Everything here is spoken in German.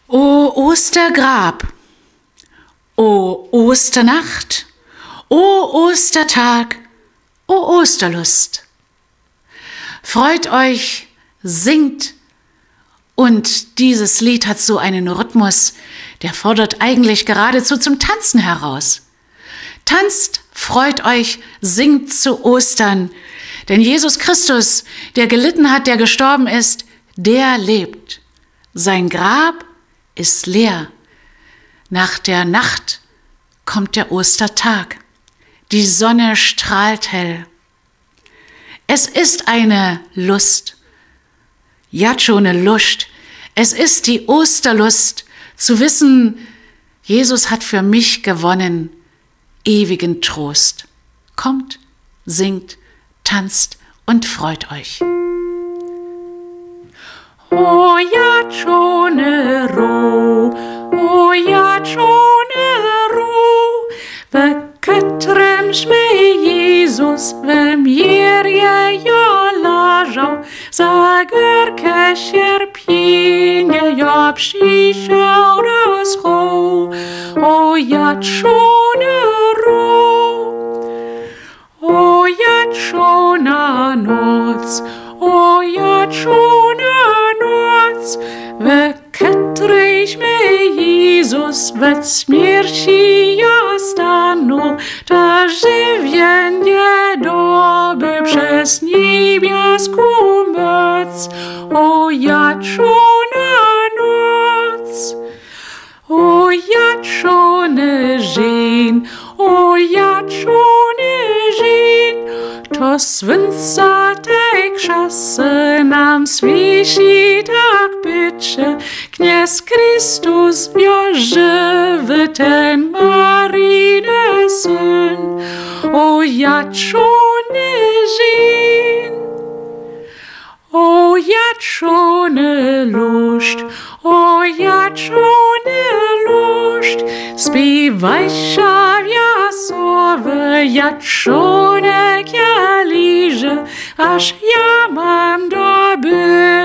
O Ostergrab, o Osternacht, o Ostertag, o Osterlust. Freut euch, singt, und dieses Lied hat so einen Rhythmus, der fordert eigentlich geradezu zum Tanzen heraus. Tanzt, freut euch, singt zu Ostern, denn Jesus Christus, der gelitten hat, der gestorben ist, der lebt. Sein Grab ist leer. Nach der Nacht kommt der Ostertag. Die Sonne strahlt hell. Es ist eine Lust, ja schon eine Lust. Es ist die Osterlust, zu wissen, Jesus hat für mich gewonnen, ewigen Trost. Kommt, singt, tanzt und freut euch. O ja tjone ro, o ja tjone ro, vekötrems med Jesus, vem ger jag lažau, zager kesher pienie, ja przysiauras ho, o ja tjone ro, o ja tjona noc, o ja tjona noc, vekötreś med Jesus, ve śmierci ja stanu, ta żywienie doby przez niebieską moc. O ja tjona noc, o ja tjone žin, o ja tjone žin, to svincatek čase nam sviši tak byče, kněz Kristus ja żywy ten Marine syn. O ja tjone žin, o ja tjone lust, o ja tjone lust, zpívajša ja sove, ja tjone ja liže, až ja mám doby.